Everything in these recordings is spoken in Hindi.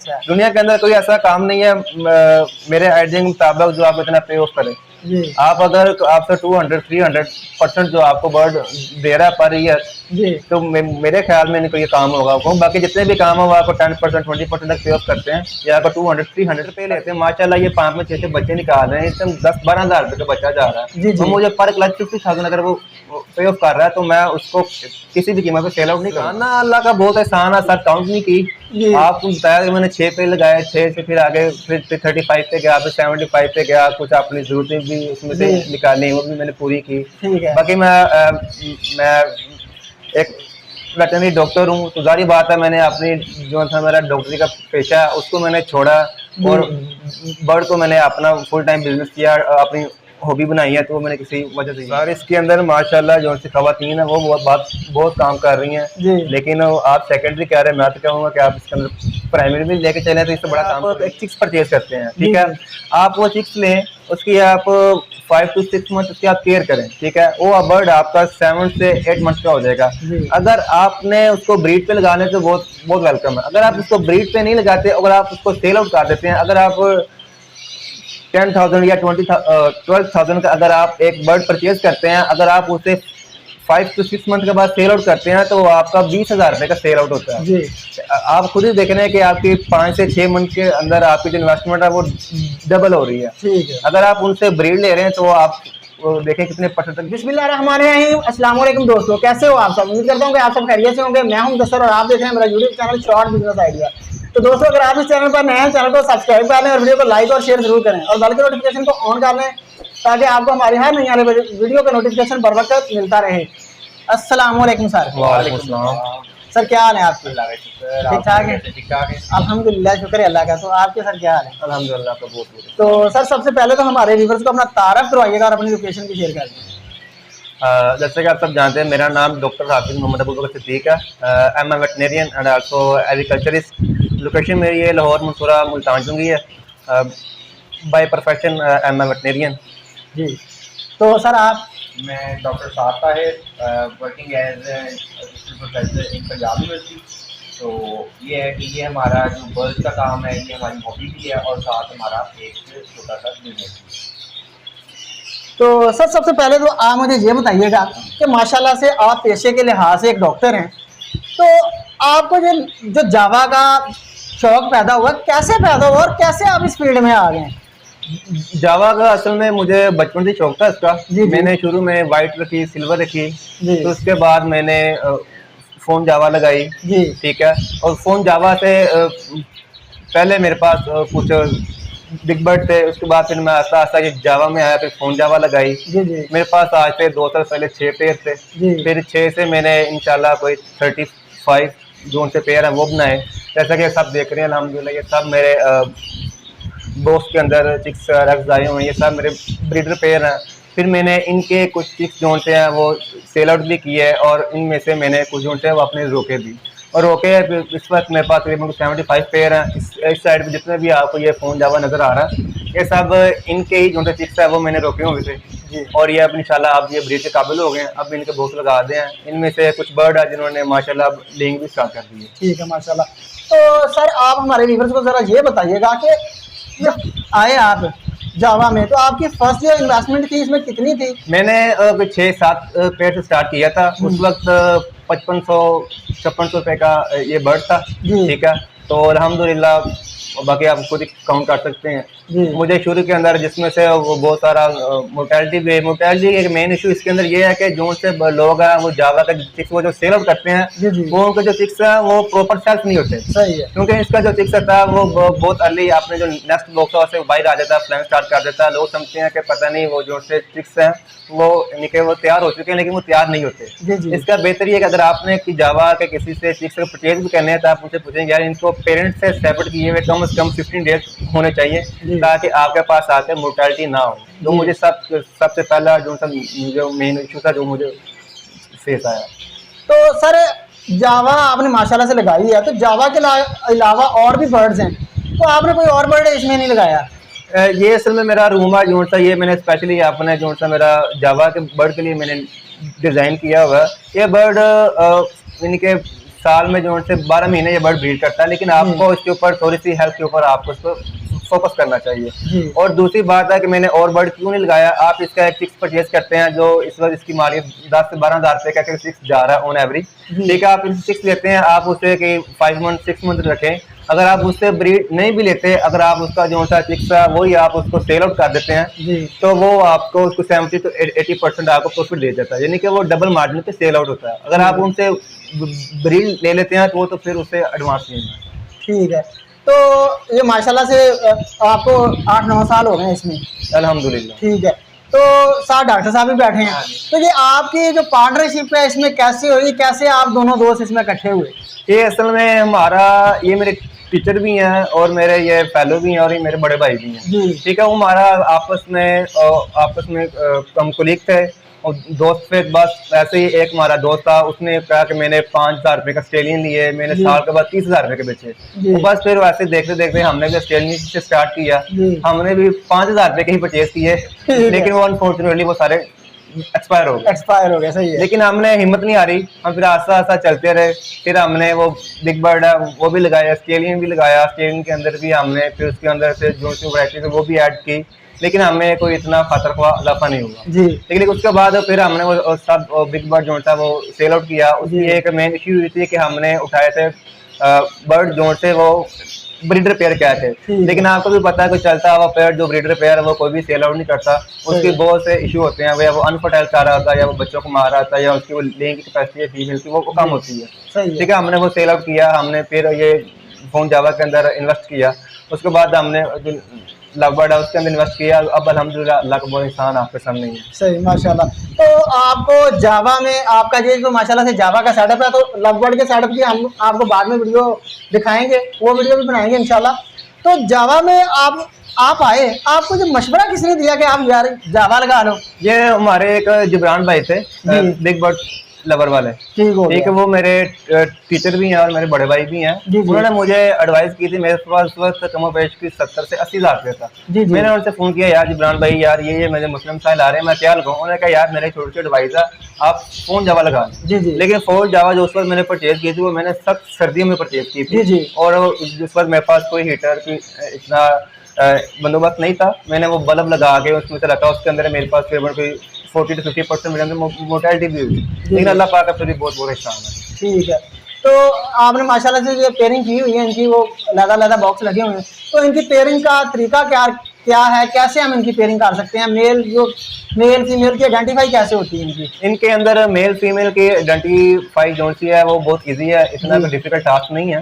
अच्छा। दुनिया के अंदर कोई ऐसा काम नहीं है मेरे आइडिया के मुताबिक जो आप इतना पे ऑफ करें। जी आप अगर आपसे 200-300% जो आपको बर्ड दे रहा है पर ईयर, जी तो मेरे ख्याल में नहीं कोई काम होगा। बाकी जितने भी काम हो आपको 10% 20% तक पे ऑफ करते हैं, या आपको 200-300 पे लेते हैं। माशाल्लाह ये 5 में 6 बच्चे निकाल रहे हैं, इस टाइम 10-12 हज़ार रुपये का बच्चा जा रहा है। जी तो जी मुझे पर क्लच 50,000 अगर वो पे ऑफ कर रहा है तो मैं उसको किसी भी कीमत पे सेल आउट नहीं करना। अल्लाह का बहुत एहसान है, सर काउंट नहीं की। जी आपको बताया कि मैंने 6 पे लगाया, 6 से फिर आगे फिर 35 पे गया, फिर 75 पे गया। कुछ अपनी जरूरतें भी उसमें से जी निकाली, वो भी मैंने पूरी की। ठीक है। बाकी मैं एक वेटरनरी डॉक्टर हूँ, तो जारी बात है मैंने अपनी जो था मेरा डॉक्टरी का पेशा है उसको मैंने छोड़ा और बर्ड को मैंने अपना फुल टाइम बिजनेस किया, अपनी हॉबी बनाई है, तो मैंने किसी वजह से सर इसके अंदर माशाल्लाह जो सी खवातीन है वो बहुत काम कर रही हैं। जी लेकिन आप सेकेंडरी कह रहे हैं, मैं तो कहूँगा कि आप इसके अंदर प्राइमरी भी लेके चले तो इससे बड़ा काम। आप एक चिक्स परचेज करते हैं, ठीक है, आप वो चिक्स लें, उसकी आप 5 to 6 मंथ उसकी आप केयर करें, ठीक है, वो बर्ड आपका 7 से 8 मंथ का हो जाएगा। अगर आपने उसको ब्रीड पे लगाने तो बहुत बहुत वेलकम है। अगर आप उसको ब्रीड पे नहीं लगाते, अगर आप उसको सेल आउट कर देते हैं, अगर आप 10,000 या 12,000 का अगर आप एक बर्ड परचेज करते हैं, अगर आप उसे 5 to 6 मंथ के बाद सेल आउट करते हैं तो आपका 20,000 रुपये का सेल आउट होता है। जी आप खुद ही देख रहे हैं कि आपकी 5 से 6 मंथ के अंदर आपकी जो इन्वेस्टमेंट है वो डबल हो रही है। ठीक है। अगर आप उनसे ब्रीड ले रहे हैं तो आप देखें कितने परसेंट तक। बिस्मिल्लाहिर्रहमानिर्रहीम, अस्सलाम वालेकुम दोस्तों, कैसे हो आप सब? उम्मीद करता हूँ कि आप सब खैरियत से होंगे। मैं हूं मुदस्सर और आप देख रहे हैं मेरा YouTube channel short business idea. तो दोस्तों, अगर आप इस चैनल पर नए हैं, चैनल को सब्सक्राइब कर लें और वीडियो को लाइक और शेयर जरूर करें और बेल के नोटिफिकेशन को ऑन कर लें ताकि आपको हमारी हर नई आने वाली वीडियो का नोटिफिकेशन बर वक्त मिलता रहे। अस्सलाम वालेकुम सर। वालेकुम सलाम। सर क्या हाल है आपके? ठीक ठाक है? अल्हम्दुलिल्लाह, शुक्र है अल्लाह का। तो आपके सर क्या हाल है? अल्हम्दुलिल्लाह आपका बहुत। तो सर सबसे पहले तो हमारे व्यूअर्स को अपना तारफ करवाइएगा और अपनी लोकेशन भी शेयर कर दें। जैसे कि आप सब जानते हैं मेरा नाम डॉक्टर हाफिज मोहम्मद अबू बकर सिद्दीक है। I am a veterinarian and also agriculturist. Location मेरी ये लाहौर मंसूरा मुल्तान चुंगी है। By profession I am a veterinarian. जी तो सर आप? मैं doctor Saad Tahir, working as assistant professor in Punjab university. तो ये है कि ये हमारा जो बर्ड का काम है, ये हमारी हॉबी भी है और साथ हमारा एक छोटा सा बिजनेस भी है। तो सर सबसे पहले तो आप मुझे ये बताइएगा कि माशाल्लाह से आप पेशे के लिहाज से एक डॉक्टर हैं, तो आपको जो जावा का शौक पैदा हुआ, कैसे पैदा हुआ और कैसे आप इस फील्ड में आ गए? जावा का असल में मुझे बचपन से शौक था इसका। जी। मैंने शुरू में वाइट रखी, सिल्वर रखी, जी। तो उसके बाद मैंने फ़ोन जावा लगाई। जी ठीक है, और फ़ोन जावा से पहले मेरे पास कुछ बिग बर्ड थे, उसके बाद फिर मैं आस्ता आस्ता ये जावा में आया, फिर फ़ोन जावा लगाई। जी जी मेरे पास आज से 2 साल पहले 6 पेयर थे। जी। फिर 6 से मैंने इंशाल्लाह कोई 35 जो उनसे पेयर हैं वो बनाए। जैसा कि सब देख रहे हैं अल्हम्दुलिल्लाह, ये सब मेरे बॉक्स के अंदर चिक्स रक्स आए हुए हैं, ये सब मेरे ब्रीडर पेयर हैं। फिर मैंने इनके कुछ चिक्स जो हैं वो सेल आउट भी किए और इनमें से मैंने कुछ जो हैं वो अपने रोके भी, और रोके इस वक्त मेरे पास तकरीबन 75 पेयर हैं। इस साइड पे जितने भी आपको ये फ़ोन जावा नज़र आ रहा है, ये सब इनके ही जो चिक्स है वो मैंने रोके हुए थे जी। और ये अब इंशाल्लाह आप ये ब्रीड के काबिल हो गए हैं, अब इनके बॉक्स लगा दें हैं। इनमें से कुछ बर्ड है जिन्होंने माशाल्लाह लेंग भी स्टार्ट कर दी है। ठीक है माशाल्लाह। तो सर आप हमारे व्यूअर्स को ज़रा ये बताइएगा कि जब आए आप जावा में, तो आपकी फर्स्ट जो इन्वेस्टमेंट थी इसमें कितनी थी? मैंने 6-7 पेयर से स्टार्ट किया था। उस वक्त 5500-5600 रुपये का ये बर्ड था। ठीक है, तो अल्हम्दुलिल्लाह, बाकी आप खुद ही काउंट कर सकते हैं। मुझे शुरू के अंदर जिसमें से वो बहुत सारा मोर्टेलिटी एक मेन इशू इसके अंदर ये है कि जो से लोग हैं वो जावा का चिक्स वो जो सेल आउट करते हैं वो उनके जो चिक्स हैं वो प्रॉपर सेल्फ नहीं होते। सही है, क्योंकि इसका जो चिक्स होता है वो बहुत अर्ली आपने जो नेक्स्ट बॉक्स से बाहर आ जाता है, फ्लाइंग स्टार्ट कर देता है। लोग समझते हैं कि पता नहीं वो जो से चिक्स हैं वो यानी कि वो तैयार हो चुके हैं, लेकिन वो तैयार नहीं होते। इसका बेहतर ये है कि अगर आपने कि जावा के किसी से चिक्स का परचेज भी करने हैं तो आप उनसे पूछेंगे यार इनको पेरेंट्स से सेपरेट किए हुए कम से कम 15 डेज होने चाहिए ताकि आपके पास आके मोर्टेलिटी ना हो। जो मुझे सबसे पहला जो मेन इशू था जो मुझे फेस आया। तो सर जावा आपने माशाल्लाह से लगाई है, तो जावा के अलावा और भी बर्ड्स हैं, तो आपने कोई और बर्ड इसमें नहीं लगाया? ये असल में मेरा रूम है जो सा, ये मैंने स्पेशली अपने जो सा मेरा जावा के बर्ड के लिए मैंने डिज़ाइन किया हुआ है। ये बर्ड यानी कि साल में जो से 12 महीने ये बर्ड ब्रीड करता है, लेकिन आपको इसके ऊपर थोड़ी सी हेल्थ के ऊपर आपको इसको फोकस करना चाहिए। और दूसरी बात है कि मैंने और बर्ड क्यों नहीं लगाया, आप इसका एक चिक्स परचेज करते हैं जो इस वक्त इसकी मार्केट 10 से 12 हज़ार रुपये का चिक्स जा रहा है ऑन एवरेज, ठीक है। आप इनसे चिक्स लेते हैं, आप उसे कि 5 मंथ 6 मंथ रखें, अगर आप उससे ब्रीड नहीं भी लेते, अगर आप उसका जो सा चिक्स है वही आप उसको सेल आउट कर देते हैं तो वो आपको उसको 70 to 80% आपको प्रॉफिट दे देता है, यानी कि वो डबल मार्जिन पे सेल आउट होता है। अगर आप उनसे ब्रीड ले लेते हैं तो वो तो फिर उससे एडवांस नहीं है। ठीक है, तो ये माशाल्लाह से आपको 8-9 साल हो गए इसमें, अल्हम्दुलिल्लाह। ठीक है। तो साथ डॉक्टर साहब भी बैठे हैं, तो ये आपकी जो पार्टनरशिप है इसमें कैसे हुई, कैसे आप दोनों दोस्त इसमें इकट्ठे हुए? ये असल में हमारा, ये मेरे टीचर भी हैं और मेरे ये फेलो भी हैं और ये मेरे बड़े भाई भी हैं, ठीक है। वो हमारा आपस में हम कोलीग थे और दोस्त थे। बस ऐसे ही एक हमारा दोस्त था, उसने कहा कि मैंने 5,000 रुपये का ऑस्ट्रेलियन लिए, मैंने साल के बाद 30,000 रुपये के बेचे। तो बस फिर वैसे देखते देखते हमने भी ऑस्ट्रेलियन से स्टार्ट किया, हमने भी 5,000 रुपये के ही परचेज किए, लेकिन वो अनफॉर्चुनेटली वो सारे एक्सपायर हो गए, सही है। लेकिन हमने हिम्मत नहीं आ रही, हम फिर आस्ता आस्ता चलते रहे। फिर हमने वो बिग बर्ड है वो भी लगाया, ऑस्ट्रेलियन भी लगाया, ऑस्ट्रेलियन के अंदर भी हमने फिर उसके अंदर से जो वैरायटी है वो भी ऐड की, लेकिन हमें कोई इतना खतरख्वाह इजाफा नहीं हुआ जी। लेकिन उसके बाद फिर हमने वो सब बिग बर्ड जो था वो सेल आउट किया। उसकी एक मेन इश्यू हुई थी कि हमने उठाए थे बर्ड जो थे वो ब्रीडर पेयर क्या थे, लेकिन आपको भी पता है कि चलता हुआ पेयर जो ब्रीडर पेयर है वो कोई भी सेल आउट नहीं करता, उसके बहुत से इशू होते हैं, या वो अनफर्टाइल चाह रहा होता है, या वो बच्चों को मार रहा था, या उसकी वो लेने की कैपेसिटी है फीमेल की वो कम होती है, ठीक है। हमने वो सेल आउट किया, हमने फिर ये फोन जावा के अंदर इन्वेस्ट किया, उसके बाद हमने लवबर्ड है उसके अंदर इन्वेस्ट किया। अब अल्हम्दुलिल्लाह अल्लाह का बहुत इंसान आपके सामने ही है। सही, माशाल्लाह। तो आपको जावा में आपका जो माशाल्लाह से जावा का सेटअप है, तो लवबर्ड के सेटअप की हम आपको बाद में वीडियो दिखाएंगे, वो वीडियो भी बनाएंगे इंशाल्लाह। तो जावा में आप आए, आपको जो मशवरा किसने दिया कि आप यार जावा लगा लो? ये हमारे एक जिब्रान भाई थे, बिग बर्ड लवर वाले, ठीक है। वो मेरे टीचर भी हैं और मेरे बड़े भाई भी हैं। उन्होंने मुझे एडवाइस की थी, मेरे पास उस वक्त कमो पेश की 70 से 80 हज़ार रुपये था। मैंने उनसे फोन किया, यार जिब्रान भाई यार ये मेरे मुस्लिम साहिल आ रहे हैं, मैं क्या लगाऊं? उन्होंने कहा यार मेरे छोटे छोटे एडवाइस है, आप फोन जावा लगा लें। लेकिन फोन जावा जो उस वक्त मैंने परचेज की थी वो मैंने सख्त सर्दियों में परचेज की थी, और उस वक्त मेरे पास कोई हीटर की इतना बंदोबस्त नहीं था। मैंने वो बल्ब लगा के उसमें से रखा, उसके अंदर मेरे पास करीबन कोई 40 to 50% मेरे अंदर मोर्टेलिटी भी हुई, लेकिन अल्लाह पाक का फिर बहुत बहुत एहसान है। ठीक है, तो आपने माशाल्लाह से ये पेयरिंग की हुई है, इनकी वो लगा बॉक्स लगे हुए हैं, तो इनकी पेयरिंग का तरीका क्या है, कैसे हम इनकी पेयरिंग कर सकते हैं? मेल फीमेल की आइडेंटिफाई कैसे होती है इनकी? इनके अंदर मेल फीमेल की आइडेंटिफाई जो सी है वो बहुत इजी है, इतना कोई डिफिकल्ट टास्क नहीं है।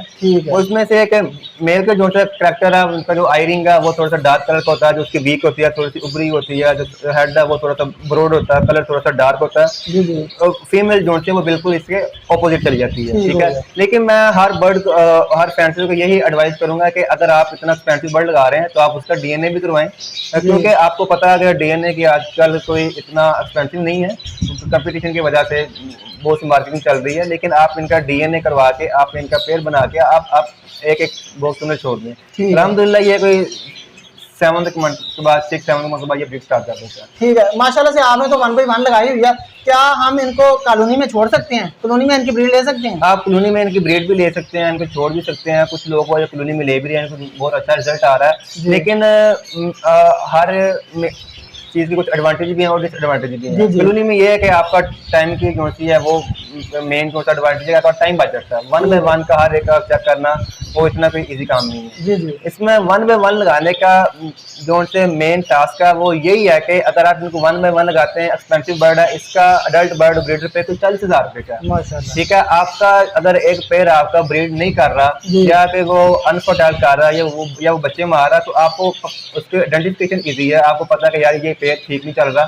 उसमें से एक मेल का जो सा करैक्टर है, उनका जो आयरिंग है वो थोड़ा सा डार्क कलर का होता है, जो उसकी बीक होती है थोड़ी सी उभरी होती है, जो हेड है वो थोड़ा सा ब्रॉड होता है, कलर थोड़ा सा डार्क होता है। फीमेल जो है वो बिल्कुल इसके ऑपोजिट चली जाती है, ठीक है। लेकिन मैं हर फैंसी को यही एडवाइस करूंगा कि अगर आप इतना फैंसी बर्ड लगा रहे हैं तो आप उसका डीएनए भी करवाएं, क्योंकि आपको पता है कि डीएनए की आजकल कोई इतना एक्सपेंसिव नहीं है, कंपटीशन की वजह से बहुत सी मार्केटिंग चल रही है, लेकिन आप इनका डीएनए करवा के आप इनका पेयर बना के आप एक बॉक्स में छोड़ दें। अल्हम्दुलिल्लाह ये कोई 7 मंथ के बाद 6-7 मंथ के बाद ये ब्रीड स्टार्ट कर देता है। ठीक है, माशाल्लाह से आपने तो 1/1 लगाई हुई है, क्या हम इनको कॉलोनी में छोड़ सकते हैं? कॉलोनी में इनकी ब्रीड ले सकते हैं? आप कॉलोनी में इनकी ब्रीड भी ले सकते हैं, इनको छोड़ भी सकते हैं। कुछ लोगों को कॉलोनी में ले भी रहे हैं, इनको बहुत अच्छा रिजल्ट आ रहा है, लेकिन हर चीज़ की कुछ एडवांटेज भी है और डिसएडवांटेज भी है। कॉलोनी में ये है कि आपका टाइम की जो सी है वो मेन जो सा एडवांटेज है, आपका टाइम बच जाता है। 1/1 का हर एक का चेक करना वो इतना कोई इजी काम नहीं है। इसमें 1/1 लगाने का जो से मेन टास्क है वो यही है कि अगर आप इनको 1/1 लगाते हैं, एक्सपेंसिव बर्ड है, इसका अडल्ट बर्ड ब्रीडर पे तो 40,000 रुपये का, ठीक है। आपका अगर एक पेयर आपका ब्रीड नहीं कर रहा या फिर वो अनफर्टाइल कर रहा है या वो बच्चे मार रहा है, तो आपको उसके आइडेंटिफिकेशन ईजी है, आपको पता है कि यार ये पेयर ठीक नहीं चल रहा,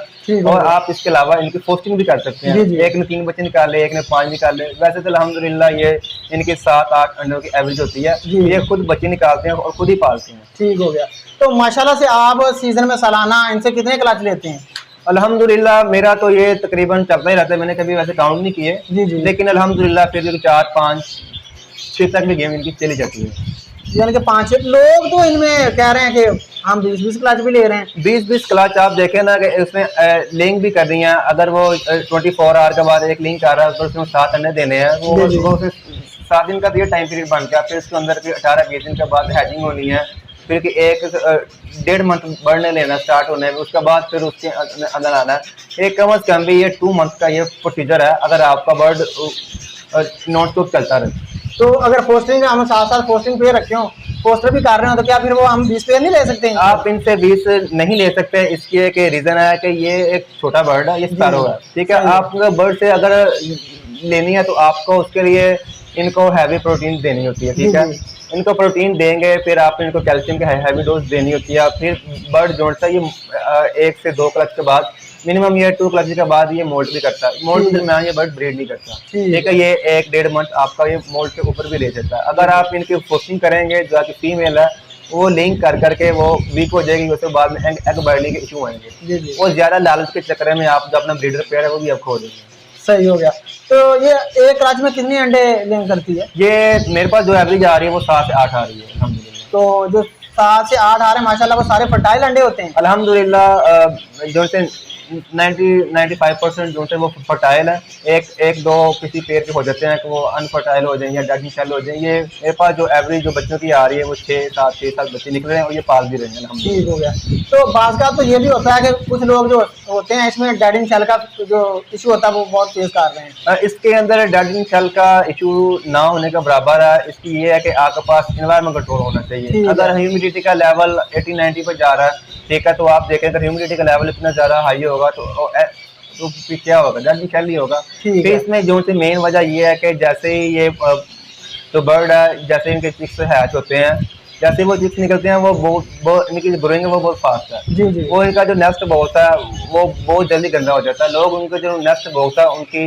और आप इसके अलावा इनकी पोस्टिंग भी कर सकते हैं। एक ने 3 बच्चे निकाले, एक ने 5 निकाले। वैसे तो अल्हम्दुलिल्लाह ये इनके 7-8 अंडों की एवरेज होती है, ये खुद बच्चे निकालते हैं और खुद ही पालते हैं। ठीक हो गया। तो माशाल्लाह से आप सीजन में सालाना इनसे कितने क्लच लेते हैं? अल्हम्दुलिल्लाह मेरा तो ये तकरीबन चलता ही रहता है, मैंने कभी वैसे काउंट नहीं किए, लेकिन अल्हम्दुलिल्लाह फिर भी 4-5-6 तक भी गेम इनकी चली जाती है। यानी कि 5 लोग तो इनमें कह रहे हैं कि हम 20-20 क्लच भी ले रहे हैं। 20-20 क्लच आप देखें ना कि उसमें लिंक भी कर रही हैं। अगर वो 24 आवर के बाद एक लिंक आ रहा है तो उसमें 7 अंडे देने हैं, वो 7 दिन का तो ये टाइम पीरियड बन गया, फिर उसके अंदर फिर 18-20 दिन के बाद हैचिंग होनी है, फिर कि 1-1.5 मंथ बढ़ने लेना स्टार्ट होने में, उसके बाद फिर उसके अंदर आना है। एक कम अज़ कम भी ये 2 मंथ का ये प्रोसीजर है अगर आपका बर्ड नॉन स्टॉप चलता रहे। तो अगर पोस्टिंग हम 7 साल पोस्टिंग पे रखे हो, पोस्टर भी कर रहे हो, तो क्या फिर वो हम 20 पेयर नहीं ले सकते हैं? आप इनसे 20 नहीं ले सकते। इसकी एक रीज़न है कि ये एक छोटा बर्ड है, ये स्पैरो है, ठीक है। आपको बर्ड से अगर लेनी है तो आपको उसके लिए इनको हैवी प्रोटीन देनी होती है, ठीक है। इनको प्रोटीन देंगे, फिर आप इनको कैल्शियम की हैवी डोज देनी होती है, फिर बर्ड जोड़ता है ये 1 से 2 क्लच के बाद, मिनिमम ये 2 क्लच के बाद ये मोल्ट भी करता है। मोल्ट के दरमियान ये बर्ड ब्रीड नहीं करता, ठीक है। ये 1-1.5 मंथ आपका ये मोल्ट के ऊपर भी ले जाता है। अगर आप इनकी पोस्टिंग करेंगे, जो आपकी फीमेल है वो लिंक कर करके वो वीक हो जाएगी, उसके बाद में एग बर्डली के इशू आएंगे। वो ज़्यादा लालच के चक्कर में आप जो अपना ब्रीडर पेयर है वो भी आप खो देंगे। सही हो गया। तो ये एक क्लच में कितनी अंडे लेंग करती है? ये मेरे पास जो एवरेज आ रही है वो 7 से 8 आ रही है अल्हम्दुलिल्लाह। तो जो 7 से 8 आ रहे हैं माशाल्लाह, वो सारे फर्टाइल अंडे होते हैं अल्हम्दुलिल्लाह। जो से 90-95% जो है वो फर्टाइल है। एक दो किसी पेड़ के हो जाते हैं कि वो अनफर्टाइल हो जाएंगे या डेड शेल हो जाएंगे। ये मेरे पास जो एवरेज जो बच्चों की आ रही है वो 6-7 बच्चे निकल रहे हैं और ये पाल भी रहे हैं अल्हम्दुलिल्लाह। ठीक हो गया। तो बाज़ का तो ये भी होता है कि कुछ लोग जो होते हैं इसमें डेड शेल का जो इशू होता है वो बहुत फेस कर रहे हैं। इसके अंदर डेड शेल का इशू ना होने का बराबर है। इसकी ये है कि आपके पास एनवायरनमेंट कंट्रोल होना चाहिए। अगर ह्यूमिडिटी का लेवल 80-90 पर जा रहा है, ठीक है, तो आप देखें अगर ह्यूमिडिटी का लेवल इतना ज़्यादा हाई होगा तो फिर क्या होगा, डेड शेल ही होगा। फिर इसमें जो से मेन वजह ये है कि जैसे ही ये तो बर्ड है, जैसे इनके चिक्स हैच होते हैं, जैसे वो चिक्स निकलते हैं वो इनकी जो ग्रोइंग है वो बहुत फास्ट है। वो इनका जो नेस्ट बॉक्स है वो बहुत जल्दी गंदा हो जाता है। लोग उनका जो नेस्ट बॉक्स है उनकी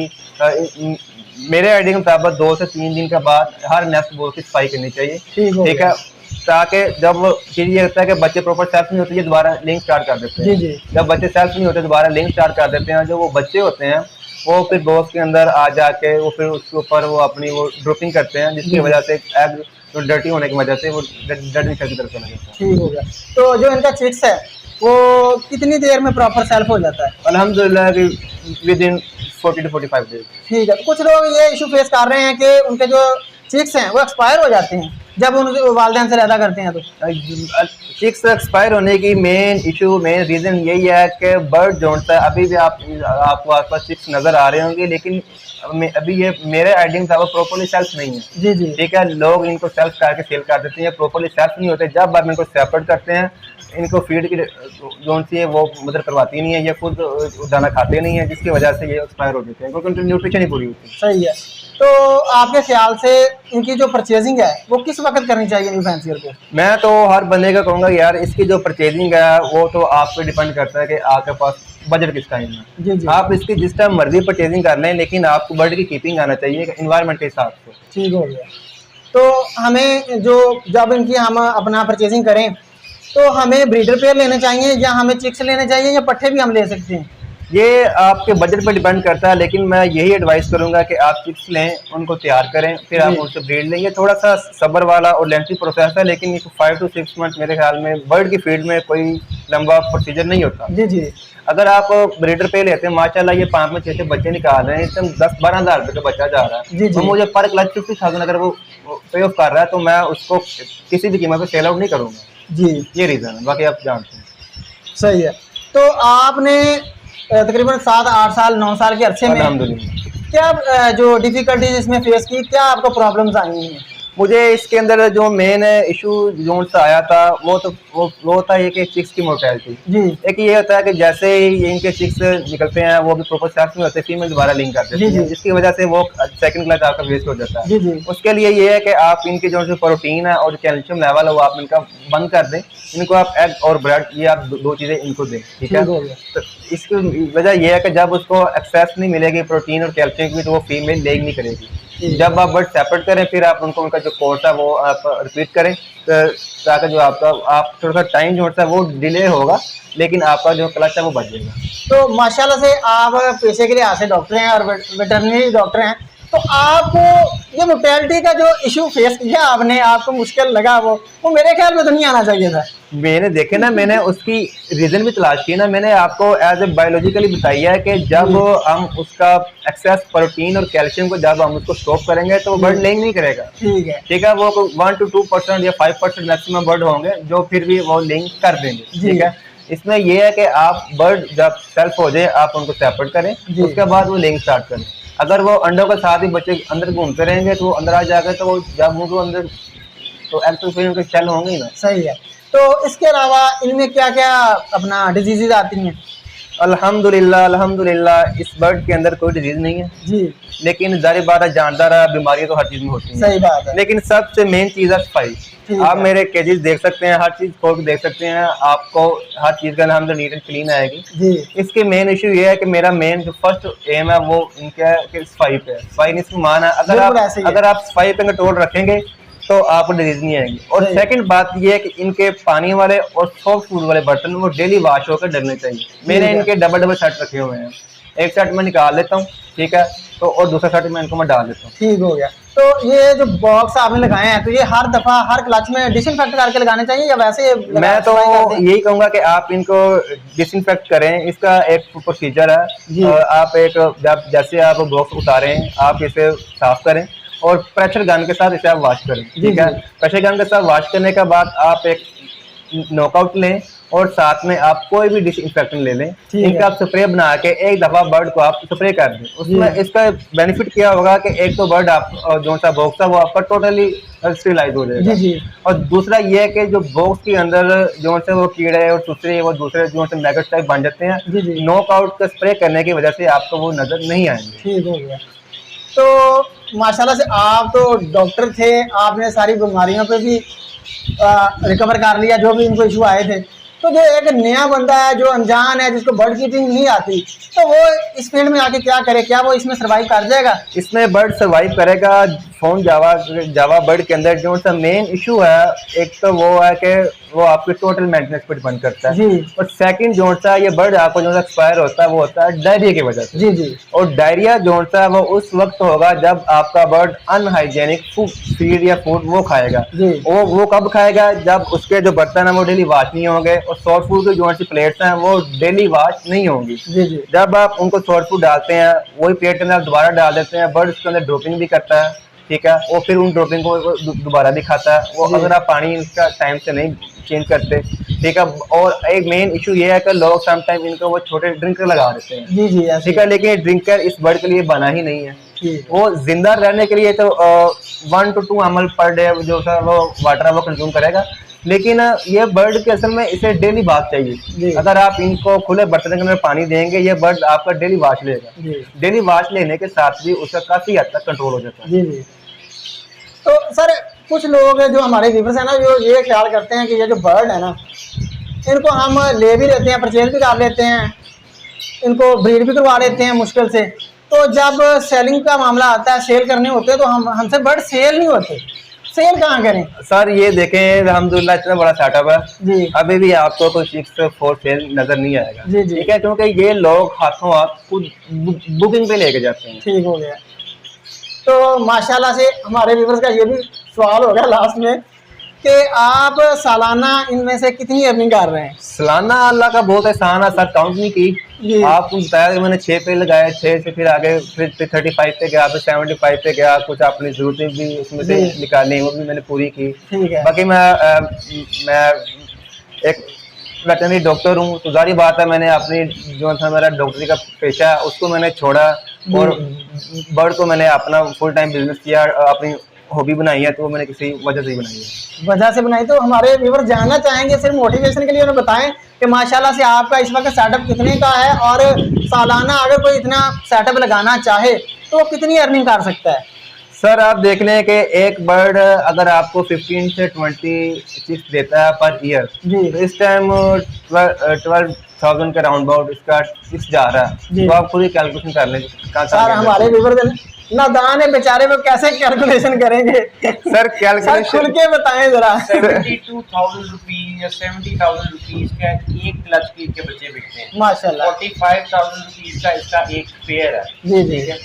मेरे आइडिया के मुताबिक 2 से 3 दिन के बाद हर नेस्ट बॉक्स की सफाई करनी चाहिए, ठीक है, ताकि जब चीज़ ये होता है कि बच्चे प्रॉपर सेल्फ नहीं होते, ये दोबारा लिंक स्टार्ट कर देते हैं। जब बच्चे सेल्फ नहीं होते दोबारा लिंक स्टार्ट कर देते हैं। जो वो बच्चे होते हैं वो फिर बॉक्स के अंदर आ जाके वो फिर उसके ऊपर वो अपनी वो ड्रोपिंग करते हैं, जिसकी वजह से एग तो डर्टी होने की वजह से वो डर्टी शेल की तरफ चला जाता है। ठीक हो गया। तो जो इनका चिक्स है वो कितनी देर में प्रॉपर सेल्फ हो जाता है? अल्हम्दुलिल्लाह विद इन 40 to 45 डेज। ठीक है। कुछ लोग ये इशू फेस कर रहे हैं कि उनके जो चिक्स हैं वो एक्सपायर हो जाते हैं जब उनके वालिदैन से ज़्यादा करते हैं। तो चिक्स एक्सपायर होने की मेन रीज़न यही है कि बर्ड जोड़ता है। अभी भी आपको आसपास चिक्स नज़र आ रहे होंगे, लेकिन अभी ये मेरे आइडिया में प्रॉपरली सेल्फ नहीं है। जी, ठीक है। लोग इनको सेल्फ करके सेल कर देते हैं, प्रॉपरली सेल्फ नहीं होते। जब आप इनको सेपरेट करते हैं, इनको फीड की जोन सी है वो मदद करवाती नहीं है, ये खुद दाना खाते नहीं है, जिसकी वजह से ये एक्सपायर हो जाते हैं क्योंकि उनकी न्यूट्रिशन ही पूरी होती है। सही है। तो आपके ख्याल से इनकी जो परचेजिंग है वो किस वक्त करनी चाहिए न्यू फैंसियर को? मैं तो हर बंदे का कहूँगा यार, इसकी जो परचेजिंग है वो तो आप पे डिपेंड करता है कि आपके पास बजट किस टाइम है। आप इसकी जिस टाइम मर्जी परचेजिंग कर लें, लेकिन आपको बर्ड की कीपिंग आना चाहिए एनवायरनमेंट के हिसाब से। ठीक हो गया। तो हमें जो जब इनकी हम अपना परचेजिंग करें तो हमें ब्रीडर पेयर लेने चाहिए या हमें चिक्स लेने चाहिए या पट्ठे भी हम ले सकते हैं? ये आपके बजट पर डिपेंड करता है, लेकिन मैं यही एडवाइस करूंगा कि आप चिक्स लें, उनको तैयार करें, फिर आप उनसे ब्रीड लें। ये थोड़ा सा सब्र वाला और लेंथी प्रोसेस है, लेकिन ये 5 to 6 मंथ मेरे ख्याल में बर्ड की फील्ड में कोई लंबा प्रोसीजर नहीं होता। जी। अगर आप ब्रीडर पे लेते हैं, माशाल्लाह ये 5 में 6 बच्चे निकाल रहे हैं, इस टाइम 10-12 हज़ार रुपये का बच्चा जा रहा है। तो मुझे पर क्लच 50,000 अगर वो पे ऑफ कर रहा है तो मैं उसको किसी भी कीमत पर सेल आउट नहीं करूँगा। जी, ये रीज़न है, बाकी आप जानते हैं। सही है। तो आपने तकरीबन 7-8 साल 9 साल के अरसे में क्या जो डिफिकल्टीज इसमें फेस की, क्या आपको प्रॉब्लम्स आई हैं? मुझे इसके अंदर जो मेन इशू जोन से आया था वो था ये कि चिक्स की मोर्टेलिटी। जी। एक ये होता है कि जैसे ही इनके चिक्स निकलते हैं वो भी प्रॉपर सेल्फ में होते हैं, फीमेल दोबारा लिंक कर देती है, जिसकी वजह से वो सेकंड क्लच आपका वेस्ट हो जाता है। जी। उसके लिए ये है कि आप इनके जो प्रोटीन है और कैल्शियम लेवल है वो आप इनका बंद कर दें। इनको आप एग और ब्रेड ये आप दो चीज़ें इनको दें, ठीक है। तो इसकी वजह यह है कि जब उसको एक्सेस नहीं मिलेगी प्रोटीन और कैल्शियम की तो वो फीमेल लेग नहीं करेगी। जब आप बर्ड सेपरेट करें फिर आप उनको उनका जो कोर्स है वो आप रिपीट करें, ताकि जो आप थोड़ा सा टाइम जो होता है वो डिले होगा, लेकिन आपका जो क्लच है वो बच जाएगा। तो माशाल्लाह से आप पेशे के लिहाज से डॉक्टर हैं और वेटरनरी डॉक्टर हैं, तो आपको ये मोर्टेलिटी का जो इशू फेस किया आपने, आपको मुश्किल लगा, वो मेरे ख्याल में तो नहीं आना चाहिए था। मैंने देखे ना, मैंने उसकी रीजन भी तलाश की ना, मैंने आपको एज ए बायोलॉजिकली बताया है कि जब हम उसका एक्सेस प्रोटीन और कैल्शियम को जब हम उसको स्टॉप करेंगे तो वो बर्ड लेइंग नहीं करेगा। ठीक है, वो 1 to 2% या 5% मैक्सिमम बर्ड होंगे जो फिर भी वो लेइंग कर देंगे। ठीक है, इसमें ये है कि आप बर्ड जब सेल्फ हो जाए आप उनको सेपरेट करें, उसके बाद वो लेइंग स्टार्ट करें। अगर वो अंडों के साथ ही बच्चे अंदर घूमते रहेंगे तो वो अंदर आ जाएगा, तो वो जब उनको अंदर तो एक्चुअली उनके सेल होंगे ही ना। सही है। तो इसके अलावा इनमें क्या क्या अपना डिजीजेज आती हैं? अल्हम्दुलिल्लाह इस बर्ड के अंदर कोई डिजीज नहीं है जी, लेकिन जारी बात है, जानदार बीमारी तो हर चीज में होती है। सही बात है। लेकिन सबसे मेन चीज है सफाई। आप मेरे केजेस देख सकते हैं, हर चीज खोल के देख सकते हैं, आपको हर चीज का नाम नीट एंड क्लीन आएगी जी। इसके मेन इशू ये है कि मेरा मेन जो फर्स्ट एम है वो इनका कि सफाई पे, सफाई नहीं इसमें मान है। अगर आप सफाई पे कंट्रोल रखेंगे तो आपको डिजीज नहीं आएगी। और सेकंड बात ये है कि इनके पानी वाले और सॉफ्ट फूड वाले बर्तन वो डेली वॉश होकर डलने चाहिए। मैंने इनके डबल सेट रखे हुए हैं, एक सेट मैं निकाल लेता हूँ, ठीक है, तो और दूसरा सेट मैं इनको मैं डाल देता हूँ। ठीक हो गया। तो ये जो बॉक्स आपने लगाए हैं तो ये हर दफा हर क्लच में डिसइंफेक्ट करके लगाने चाहिए या वैसे? मैं तो यही कहूंगा कि आप इनको डिसइंफेक्ट करें, इसका एक प्रोसीजर है। आप एक जब जैसे आप बॉक्स उतारें आप इसे साफ करें और प्रेशर गन के साथ इसे आप वॉश करें। ठीक है, प्रेशर गन के साथ वॉश करने के बाद आप एक नॉकआउट लें और साथ में आप कोई भी डिसइंफेक्टेंट ले लें, इनका आप स्प्रे बना के एक दफा बर्ड को आप स्प्रे कर दें। उसमें इसका बेनिफिट क्या होगा कि एक तो बर्ड आप जो सा बॉक्स है वो आपका टोटली स्टेरिलाइज हो जाएगा। और दूसरा ये है कि जो बॉक्स के अंदर जो से वो कीड़े और दूसरे वो दूसरे जो से मैगट टाइप बन जाते हैं, नॉकआउट का स्प्रे करने की वजह से आपको वो नजर नहीं आएंगे। ठीक हो गया। तो माशाल्लाह से आप तो डॉक्टर थे, आपने सारी बीमारियों पे भी रिकवर कर लिया जो भी इनको इशू आए थे। तो जो एक नया बंदा है जो अनजान है जिसको बर्ड कीपिंग नहीं आती, तो वो इस फील्ड में आके क्या करे? क्या वो इसमें सर्वाइव कर जाएगा? इसमें बर्ड सर्वाइव करेगा। फोन जावा बर्ड के अंदर जो सा मेन इशू है, एक तो वो है कि वो आपके टोटल मेंटेनेंस पर डिपेंड करता है, और सेकंड जो सा ये बर्ड आपको जो सा एक्सपायर होता है वो होता है डायरिया की वजह से। जी। और डायरिया जो सा वो उस वक्त होगा जब आपका बर्ड अनहाइजेनिक फीड या फूड वो खाएगा। वो कब खाएगा? जब उसके जो बर्तन है वो डेली वॉश नहीं होंगे और सॉफ्ट फूड की जो सी प्लेट्स हैं वो डेली वॉश नहीं होंगी। जब आप उनको सॉफ्ट फूड डालते हैं वही प्लेट के अंदर दोबारा डाल देते हैं, बर्ड उसके अंदर ड्रॉपिंग भी करता है। ठीक है, वो फिर उन ड्रॉपिंग को दोबारा भी खाता है वो, अगर आप पानी इसका टाइम से नहीं चेंज करते। ठीक है, और एक मेन इशू ये है कि लोग समटाइम इनको वो छोटे ड्रिंकर लगा देते हैं। ठीक है, लेकिन ड्रिंकर इस बर्ड के लिए बना ही नहीं है। वो जिंदा रहने के लिए तो 1 to 2 ml पर डे जो सा वो वाटर वो कंज्यूम करेगा, लेकिन ये बर्ड के असल में इसे डेली बाथ चाहिए। अगर आप इनको खुले बर्तन के अंदर पानी देंगे ये बर्ड आपका डेली वॉश लेगा। डेली वॉश लेने के साथ भी उसका काफी हद तक कंट्रोल हो जाता है। तो सर कुछ लोग जो हमारे व्यूअर्स हैं ना, जो ये ख्याल करते हैं कि ये जो बर्ड है ना, इनको हम ले भी लेते हैं, परचेज भी कर लेते हैं, इनको ब्रीड भी करवा लेते हैं मुश्किल से, तो जब सेलिंग का मामला आता है, सेल करने होते हैं, तो हमसे बर्ड सेल नहीं होते। सेल कहाँ करें? सर ये देखें अल्हम्दुलिल्लाह इतना बड़ा सेटअप है, अभी भी आपको कोई 6 4 सेल नजर नहीं आएगा। ठीक है, क्योंकि ये लोग हाथों हाथ खुद बुकिंग पे लेके जाते हैं। ठीक हो गया। तो माशाल्लाह से हमारे व्यूअर्स का ये भी सवाल हो गया लास्ट में कि आप सालाना इनमें से कितनी अर्निंग कर रहे हैं? सालाना अल्लाह का बहुत एहसान है सर, काउंट नहीं की। आपको बताया कि मैंने 6 पे लगाया, 6 से फिर आगे फिर 35 पे गया, फिर 75 पे गया, कुछ अपनी जरूरतें भी उसमें से निकालनी वो भी मैंने पूरी की। बाकी मैं एक वेटरनरी डॉक्टर हूँ, तो जारी बात है मैंने अपनी जो था मेरा डॉक्टरी का पेशा उसको मैंने छोड़ा और बर्ड को मैंने अपना फुल टाइम बिजनेस किया, अपनी हॉबी बनाई है, तो वो मैंने किसी वजह से ही बनाई है। तो हमारे व्यूअर जानना चाहेंगे सिर्फ मोटिवेशन के लिए उन्हें बताएं कि माशाल्लाह से आपका इस वक्त सेटअप कितने का है और सालाना अगर कोई इतना सेटअप लगाना चाहे तो वो कितनी अर्निंग कर सकता है? सर आप देख लें कि एक बर्ड अगर आपको 15 से 20 देता है पर ईयर, तो इस टाइम 12,000 के राउंड अबाउट इसका फिक्स जा रहा है, तो आप पूरी कैलकुलेशन कर लें। सर हमारे व्यूअर नादान है बेचारे, वो कैसे कैलकुलेशन करेंगे? सर कैलकुलेशन खुल के बताएं जरा। 72,000 रुपीज या 70,000 रुपीज का एक क्लच के बच्चे बिकते हैं। माशाल्लाह 45,000 रुपीज का इसका एक पेयर है। जी। ठीक है,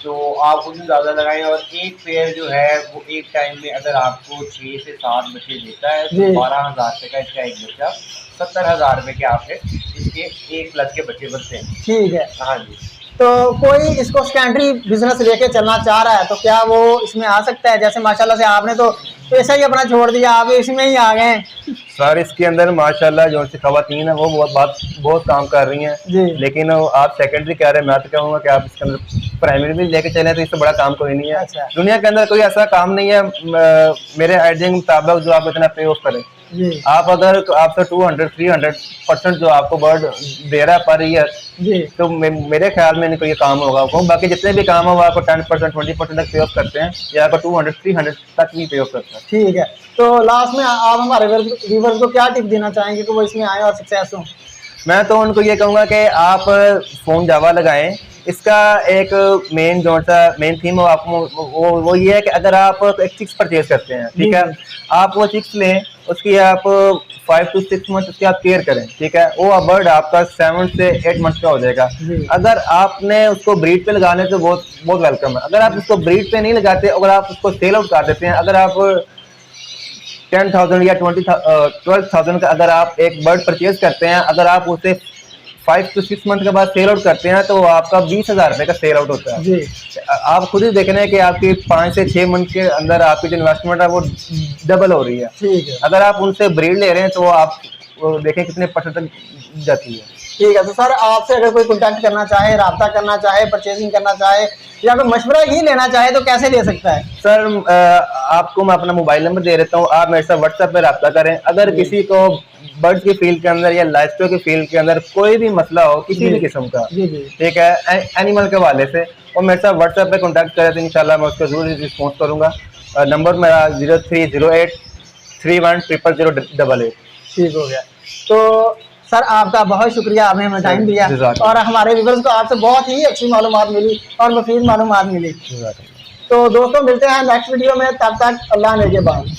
तो आप उसमें ज़्यादा लगाएं। और एक पेयर जो है वो एक टाइम में अगर आपको 6 से 7 बच्चे देता है जी। तो 12,000 रुपये का इसका एक बच्चा 70,000 रुपये के आपके इसके 1 प्लस के बच्चे बनते हैं। ठीक है। हाँ जी। तो कोई इसको सेकेंडरी बिजनेस लेके चलना चाह रहा है तो क्या वो इसमें आ सकता है? जैसे माशाल्लाह से आपने तो पैसा ही अपना छोड़ दिया, आप इसमें ही आ गए। सर इसके अंदर माशाल्लाह जो सी खवातीन है वो बहुत काम कर रही हैं जी। लेकिन आप सेकेंडरी कह रहे हैं, मैं तो कहूँगा कि आप इसके अंदर प्राइमरी भी लेके चले तो इससे बड़ा काम कोई नहीं है। अच्छा। दुनिया के अंदर कोई ऐसा काम नहीं है मेरे आइडिया के मुताबिक जो आप इतना पे ऑफ करें। जी। आप अगर आपसे 200-300% जो आपको बर्ड दे रहा है पर ईयर, जी। तो मेरे ख्याल में नहीं कोई ये काम होगा। वो बाकी जितने भी काम हो वो आपको 10% 20% तक पे ऑफ करते हैं या आपको 200-300 तक भी पे ऑफ करते हैं। ठीक है। तो लास्ट में आप हमारे व्यूअर्स को क्या टिप देना चाहेंगे कि वो इसमें आए और सक्सेस हो? मैं तो उनको ये कहूँगा कि आप फ़ोन जावा लगाएं। इसका एक मेन थीम वो ये है कि अगर आप एक चिक्स परचेज करते हैं, ठीक है, आप वो चिक्स लें, उसकी आप 5 to 6 मंथ उसकी आप केयर करें, ठीक है, वो बर्ड आपका 7 से 8 मंथ का हो जाएगा। अगर आपने उसको ब्रीड पे लगाने तो बहुत बहुत वेलकम है। अगर आप उसको ब्रीड पे नहीं लगाते, अगर आप उसको सेल आउट कर देते हैं, अगर आप 10,000 या 12,000 का अगर आप एक बर्ड परचेज करते हैं, अगर आप उसे 5 to 6 मंथ के बाद सेल आउट करते हैं तो आपका 20,000 रुपये का सेल आउट होता है। जी। आप खुद ही देख रहे हैं कि आपकी 5 से 6 मंथ के अंदर आपकी जो इन्वेस्टमेंट है वो डबल हो रही है। ठीक है। अगर आप उनसे ब्रीड ले रहे हैं तो आप देखें कितने परसेंट तक जाती है। ठीक है। तो सर आपसे अगर कोई कॉन्टैक्ट करना चाहे, रब्ता करना चाहे, परचेजिंग करना चाहे या कोई मशवरा ही लेना चाहे तो कैसे ले सकता है? सर आपको मैं अपना मोबाइल नंबर दे देता हूँ, आप मेरे साथ व्हाट्सएप पे रब्ता करें। अगर किसी को बर्ड्स की फील्ड के अंदर या लाइफ स्टॉक की फील्ड के अंदर कोई भी मसला हो किसी भी किस्म का, ठीक है, एनिमल के हवाले से, और मेरे साथ व्हाट्सएप पे कॉन्टैक्ट करें तो इंशाल्लाह मैं उसको जरूर रिस्पॉन्स करूँगा। नंबर मेरा 0308 31 00088। ठीक हो गया। तो सर आपका बहुत शुक्रिया, आपने हमें टाइम दिया और हमारे व्यूअर्स को आपसे बहुत ही अच्छी मालूमात मिली और मुफीद मालूमात मिली। तो दोस्तों मिलते हैं नेक्स्ट वीडियो में, तब तक अल्लाह ने के बाद।